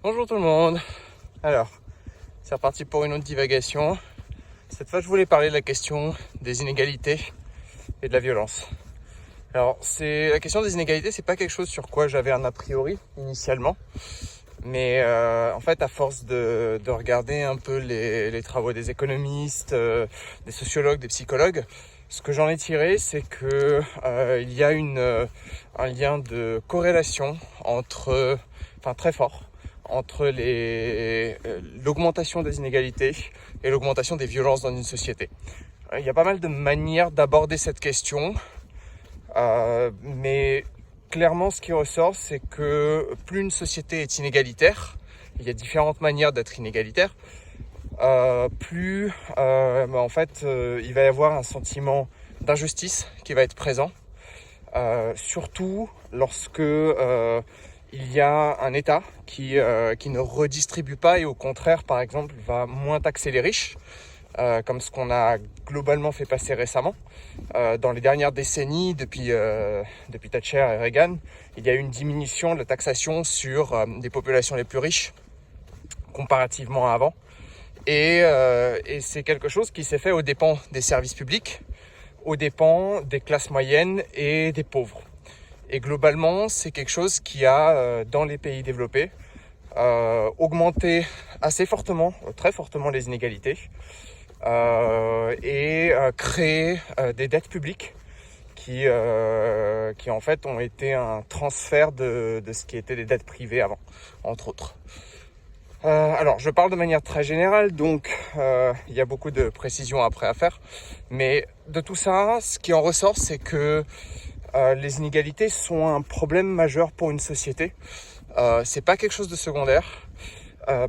Bonjour tout le monde. Alors, c'est reparti pour une autre divagation. Cette fois, je voulais parler de la question des inégalités et de la violence. Alors, la question des inégalités, c'est pas quelque chose sur quoi j'avais un a priori initialement. Mais en fait, à force de regarder un peu les travaux des économistes, des sociologues, des psychologues, ce que j'en ai tiré, c'est que il y a un lien de corrélation très fort, entre l'augmentation des inégalités et l'augmentation des violences dans une société. Il y a pas mal de manières d'aborder cette question, mais clairement, ce qui ressort, c'est que plus une société est inégalitaire, il y a différentes manières d'être inégalitaire, plus il va y avoir un sentiment d'injustice qui va être présent, surtout lorsque il y a un État qui ne redistribue pas et au contraire, par exemple, va moins taxer les riches, comme ce qu'on a globalement fait passer récemment. Dans les dernières décennies, depuis Thatcher et Reagan, il y a eu une diminution de la taxation sur des populations les plus riches comparativement à avant. Et c'est quelque chose qui s'est fait aux dépens des services publics, aux dépens des classes moyennes et des pauvres. Et globalement, c'est quelque chose qui a, dans les pays développés, augmenté assez fortement, très fortement les inégalités, et créé des dettes publiques qui en fait ont été un transfert de ce qui était des dettes privées avant, entre autres. Alors, je parle de manière très générale, donc il y a beaucoup de précisions après à faire, mais de tout ça, ce qui en ressort, c'est que les inégalités sont un problème majeur pour une société. C'est pas quelque chose de secondaire,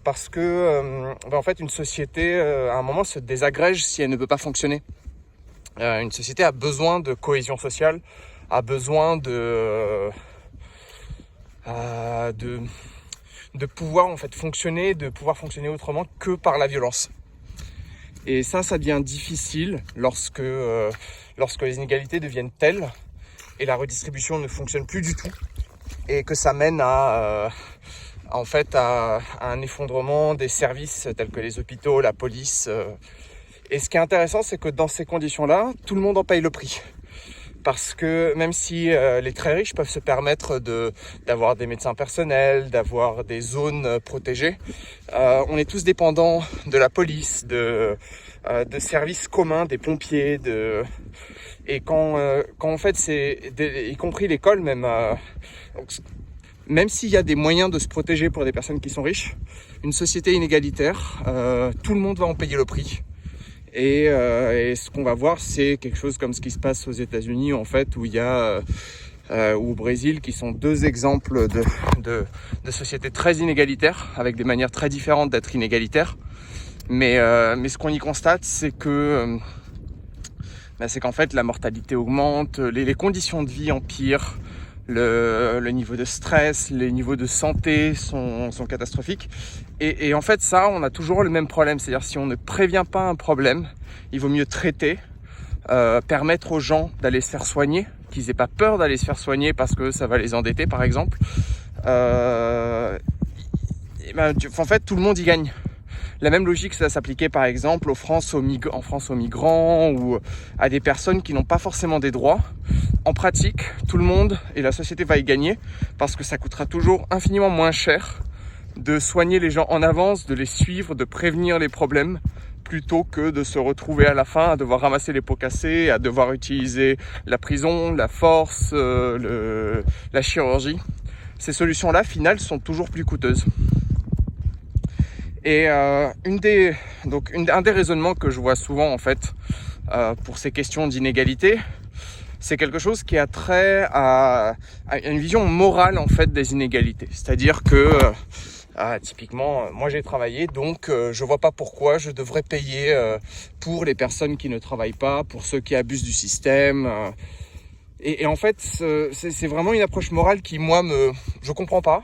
parce que en fait, une société, à un moment, se désagrège si elle ne peut pas fonctionner. Une société a besoin de cohésion sociale, a besoin de pouvoir en fait fonctionner, de pouvoir fonctionner autrement que par la violence. Et ça devient difficile lorsque les inégalités deviennent telles et la redistribution ne fonctionne plus du tout et que ça mène à un effondrement des services tels que les hôpitaux, la police. Et ce qui est intéressant, c'est que dans ces conditions-là, tout le monde en paye le prix. Parce que même si les très riches peuvent se permettre d'avoir des médecins personnels, d'avoir des zones protégées, on est tous dépendants de la police, de services communs, des pompiers, et quand en fait y compris l'école même s'il y a des moyens de se protéger pour des personnes qui sont riches, une société inégalitaire, tout le monde va en payer le prix. Et ce qu'on va voir, c'est quelque chose comme ce qui se passe aux États-Unis, en fait, où il y a ou au Brésil, qui sont deux exemples de sociétés très inégalitaires, avec des manières très différentes d'être inégalitaires. Mais ce qu'on y constate, c'est qu'en fait, la mortalité augmente, les conditions de vie empirent, le niveau de stress, les niveaux de santé sont catastrophiques. Et en fait, ça, on a toujours le même problème. C'est-à-dire, si on ne prévient pas un problème, il vaut mieux traiter, permettre aux gens d'aller se faire soigner, qu'ils aient pas peur d'aller se faire soigner parce que ça va les endetter, par exemple. En fait, tout le monde y gagne. La même logique, ça s'appliquait par exemple en France aux migrants ou à des personnes qui n'ont pas forcément des droits. En pratique, tout le monde et la société va y gagner parce que ça coûtera toujours infiniment moins cher de soigner les gens en avance, de les suivre, de prévenir les problèmes, plutôt que de se retrouver à la fin à devoir ramasser les pots cassés, à devoir utiliser la prison, la force, la chirurgie. Ces solutions-là, finales, sont toujours plus coûteuses. Et un des raisonnements que je vois souvent en fait pour ces questions d'inégalité, c'est quelque chose qui a trait à une vision morale en fait des inégalités. C'est-à-dire que typiquement, moi j'ai travaillé, donc je vois pas pourquoi je devrais payer pour les personnes qui ne travaillent pas, pour ceux qui abusent du système. Et en fait, c'est vraiment une approche morale qui je comprends pas.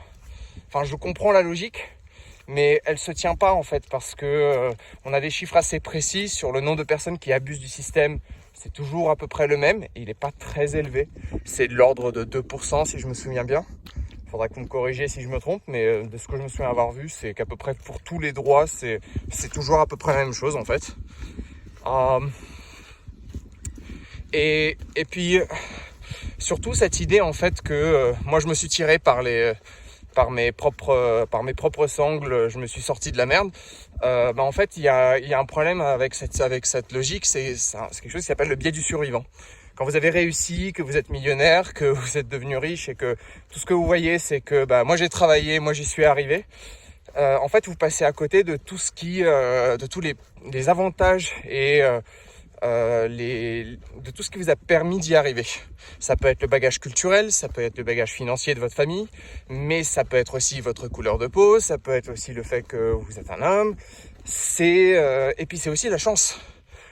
Enfin, je comprends la logique, mais elle se tient pas en fait parce que on a des chiffres assez précis sur le nombre de personnes qui abusent du système. C'est toujours à peu près le même et il n'est pas très élevé. C'est de l'ordre de 2% si je me souviens bien. Faudra que vous me corrigiez si je me trompe, mais de ce que je me souviens avoir vu, c'est qu'à peu près pour tous les droits, c'est toujours à peu près la même chose en fait. Et puis surtout cette idée en fait que moi je me suis tiré par mes propres sangles, je me suis sorti de la merde. En fait il y a un problème avec cette logique, c'est quelque chose qui s'appelle le biais du survivant. Quand vous avez réussi, que vous êtes millionnaire, que vous êtes devenu riche et que tout ce que vous voyez c'est que moi j'ai travaillé, moi j'y suis arrivé, en fait vous passez à côté de tout ce de tous les avantages et de tout ce qui vous a permis d'y arriver. Ça peut être le bagage culturel, ça peut être le bagage financier de votre famille, mais ça peut être aussi votre couleur de peau, ça peut être aussi le fait que vous êtes un homme, et puis c'est aussi la chance.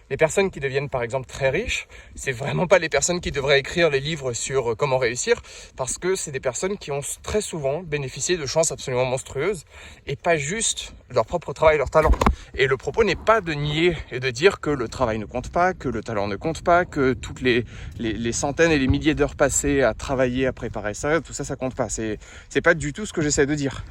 Les personnes qui deviennent par exemple très riches, c'est vraiment pas les personnes qui devraient écrire les livres sur comment réussir, parce que c'est des personnes qui ont très souvent bénéficié de chances absolument monstrueuses et pas juste leur propre travail, leur talent. Et le propos n'est pas de nier et de dire que le travail ne compte pas, que le talent ne compte pas, que toutes les centaines et les milliers d'heures passées à travailler, à préparer ça, tout ça, ça compte pas. C'est pas du tout ce que j'essaie de dire.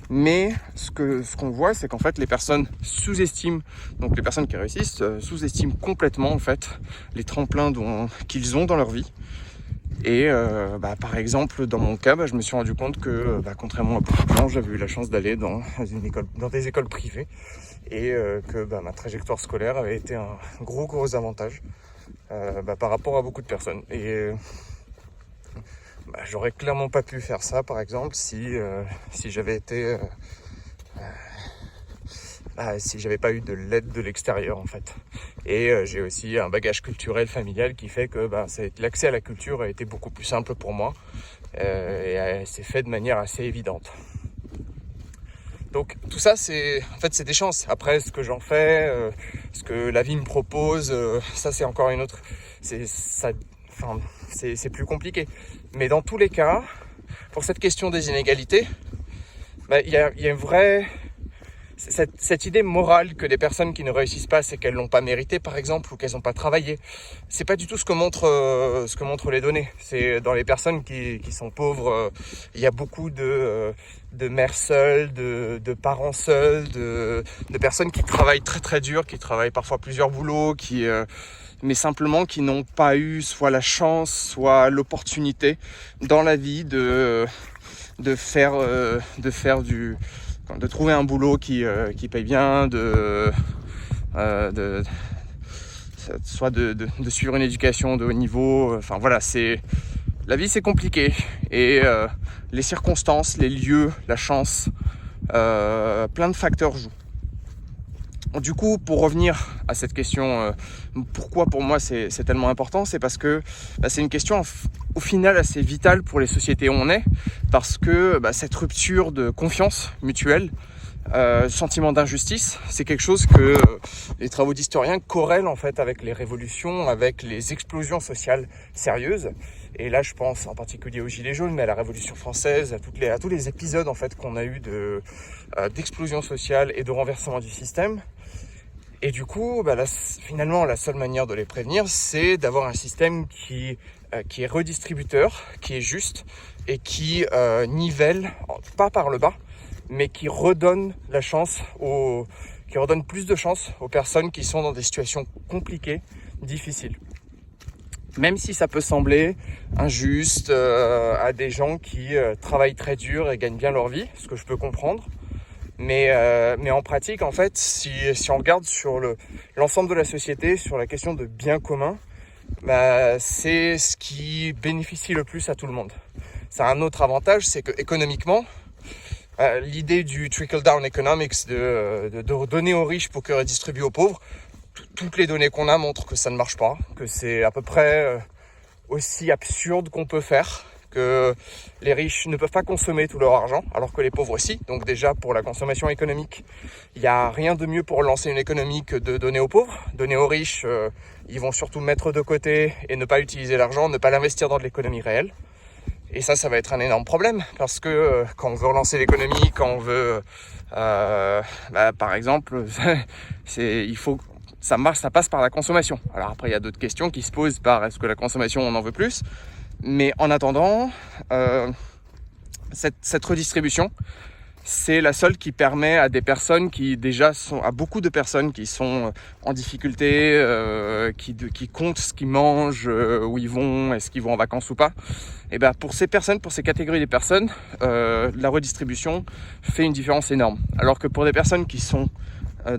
Mais ce qu'on voit, c'est qu'en fait les personnes sous-estiment, donc les personnes qui réussissent sous-estiment complètement en fait les tremplins qu'ils ont dans leur vie. Et par exemple dans mon cas, je me suis rendu compte que contrairement à beaucoup de gens, j'avais eu la chance d'aller dans des écoles privées et que ma trajectoire scolaire avait été un gros avantage par rapport à beaucoup de personnes. Et j'aurais clairement pas pu faire ça par exemple si j'avais été si j'avais pas eu de l'aide de l'extérieur en fait. Et j'ai aussi un bagage culturel familial qui fait que l'accès à la culture a été beaucoup plus simple pour moi et c'est fait de manière assez évidente. Donc tout ça c'est des chances. Après ce que j'en fais, ce que la vie me propose, ça c'est encore une autre. C'est plus compliqué. Mais dans tous les cas, pour cette question des inégalités, il y a une vraie cette idée morale que les personnes qui ne réussissent pas, c'est qu'elles l'ont pas mérité, par exemple, ou qu'elles n'ont pas travaillé. C'est pas du tout ce que montrent les données. C'est dans les personnes qui sont pauvres, il y a beaucoup de mères seules, de parents seuls, de personnes qui travaillent très très dur, qui travaillent parfois plusieurs boulots, mais simplement qui n'ont pas eu soit la chance, soit l'opportunité dans la vie de trouver un boulot qui paye bien, soit de suivre une éducation de haut niveau. Enfin voilà, la vie c'est compliqué et les circonstances, les lieux, la chance, plein de facteurs jouent. Du coup, pour revenir à cette question, pourquoi pour moi c'est tellement important, c'est parce que c'est une question au final assez vitale pour les sociétés où on est, parce que cette rupture de confiance mutuelle, sentiment d'injustice, c'est quelque chose que les travaux d'historiens corrèlent en fait avec les révolutions, avec les explosions sociales sérieuses. Et là, je pense en particulier aux Gilets jaunes, mais à la Révolution française, à tous les épisodes en fait qu'on a eu d'explosion sociale et de renversement du système. Et du coup, finalement, la seule manière de les prévenir, c'est d'avoir un système qui est redistributeur, qui est juste et qui nivelle, pas par le bas, mais qui redonne qui redonne plus de chance aux personnes qui sont dans des situations compliquées, difficiles. Même si ça peut sembler injuste à des gens qui travaillent très dur et gagnent bien leur vie, ce que je peux comprendre. Mais en pratique, en fait, si on regarde sur l'ensemble de la société, sur la question de bien commun, c'est ce qui bénéficie le plus à tout le monde. Ça a un autre avantage, c'est que économiquement, l'idée du trickle-down economics, de donner aux riches pour que redistribuer aux pauvres, toutes les données qu'on a montrent que ça ne marche pas, que c'est à peu près aussi absurde qu'on peut faire, que les riches ne peuvent pas consommer tout leur argent, alors que les pauvres aussi. Donc déjà, pour la consommation économique, il n'y a rien de mieux pour lancer une économie que de donner aux pauvres. Donner aux riches, ils vont surtout mettre de côté et ne pas utiliser l'argent, ne pas l'investir dans de l'économie réelle. Et ça va être un énorme problème, parce que quand on veut relancer l'économie, quand on veut, par exemple, ça passe par la consommation. Alors après, il y a d'autres questions qui se posent par est-ce que la consommation, on en veut plus ? Mais en attendant, cette redistribution, c'est la seule qui permet à des personnes qui déjà à beaucoup de personnes qui sont en difficulté, qui comptent ce qu'ils mangent, où ils vont, est-ce qu'ils vont en vacances ou pas. Et ben pour ces personnes, pour ces catégories de personnes, la redistribution fait une différence énorme. Alors que pour des personnes qui sont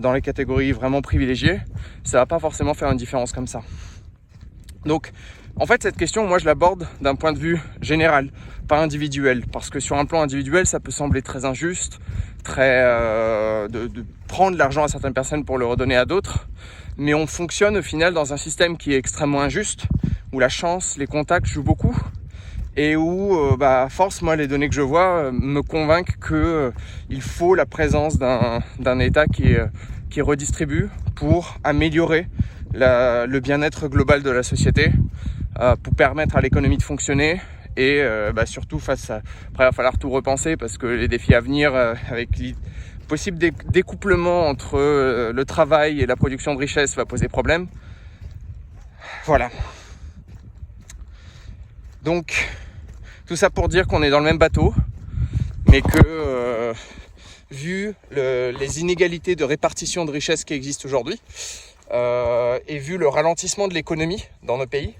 dans les catégories vraiment privilégiées, ça va pas forcément faire une différence comme ça. Donc, en fait, cette question, moi, je l'aborde d'un point de vue général, pas individuel, parce que sur un plan individuel, ça peut sembler très injuste, de prendre l'argent à certaines personnes pour le redonner à d'autres, mais on fonctionne au final dans un système qui est extrêmement injuste, où la chance, les contacts jouent beaucoup, et où, à force, moi, les données que je vois me convainquent que il faut la présence d'un État qui redistribue pour améliorer le bien-être global de la société, pour permettre à l'économie de fonctionner et surtout après il va falloir tout repenser parce que les défis à venir avec les possibles découplements entre le travail et la production de richesse va poser problème. Voilà. Donc tout ça pour dire qu'on est dans le même bateau, mais que vu les inégalités de répartition de richesse qui existent aujourd'hui, et vu le ralentissement de l'économie dans nos pays,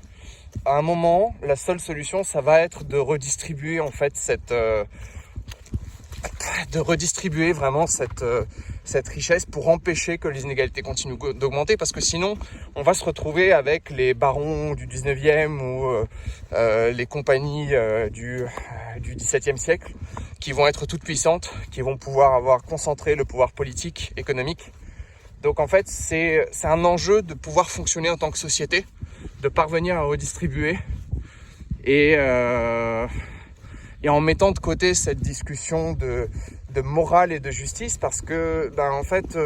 à un moment, la seule solution, ça va être de redistribuer en fait cette richesse pour empêcher que les inégalités continuent d'augmenter, parce que sinon, on va se retrouver avec les barons du 19e ou les compagnies du XVIIe siècle qui vont être toutes puissantes, qui vont pouvoir avoir concentré le pouvoir politique, économique. Donc en fait, c'est un enjeu de pouvoir fonctionner en tant que société, de parvenir à redistribuer et en mettant de côté cette discussion de morale et de justice, parce que en fait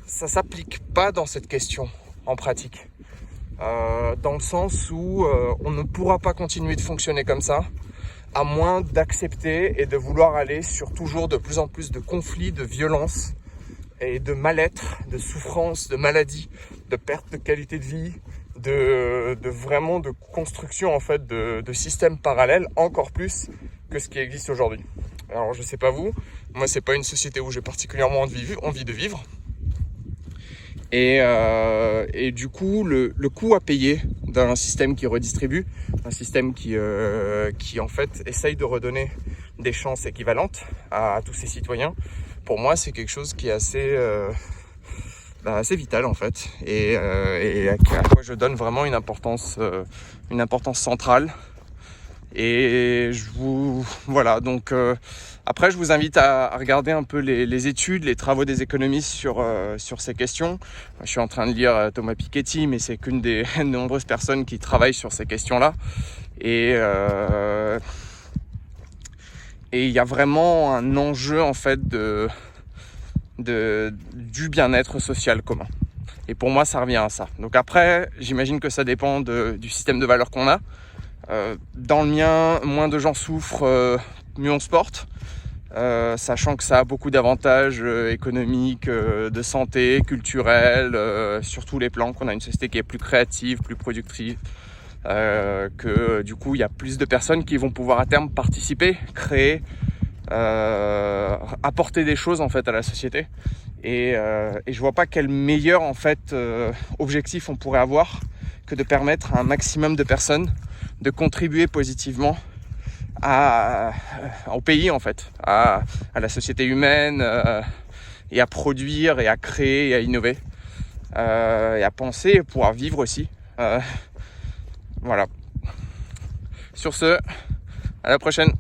ça s'applique pas dans cette question en pratique, dans le sens où on ne pourra pas continuer de fonctionner comme ça à moins d'accepter et de vouloir aller sur toujours de plus en plus de conflits, de violences et de mal-être, de souffrance, de maladie, de perte de qualité de vie, vraiment de construction en fait de systèmes parallèles encore plus que ce qui existe aujourd'hui. Alors je sais pas vous, moi c'est pas une société où j'ai particulièrement envie de vivre. Et du coup le coût à payer d'un système qui redistribue, un système qui en fait essaye de redonner des chances équivalentes à tous ses citoyens, pour moi c'est quelque chose qui est assez vital en fait, et à quoi je donne vraiment une importance centrale. Et voilà, donc après je vous invite à regarder un peu les études, les travaux des économistes sur ces questions. Je suis en train de lire Thomas Piketty, mais c'est qu'une des nombreuses personnes qui travaillent sur ces questions-là. Et il y a vraiment un enjeu en fait du bien-être social commun. Et pour moi, ça revient à ça. Donc après, j'imagine que ça dépend du système de valeurs qu'on a. Dans le mien, moins de gens souffrent, mieux on se porte. Sachant que ça a beaucoup d'avantages économiques, de santé, culturels, sur tous les plans, qu'on a une société qui est plus créative, plus productive, que du coup il y a plus de personnes qui vont pouvoir à terme participer, créer, apporter des choses en fait à la société. Et je vois pas quel meilleur en fait objectif on pourrait avoir que de permettre à un maximum de personnes de contribuer positivement au pays en fait, à la société humaine, et à produire et à créer et à innover, et à penser et pouvoir vivre aussi. Voilà. Sur ce, à la prochaine.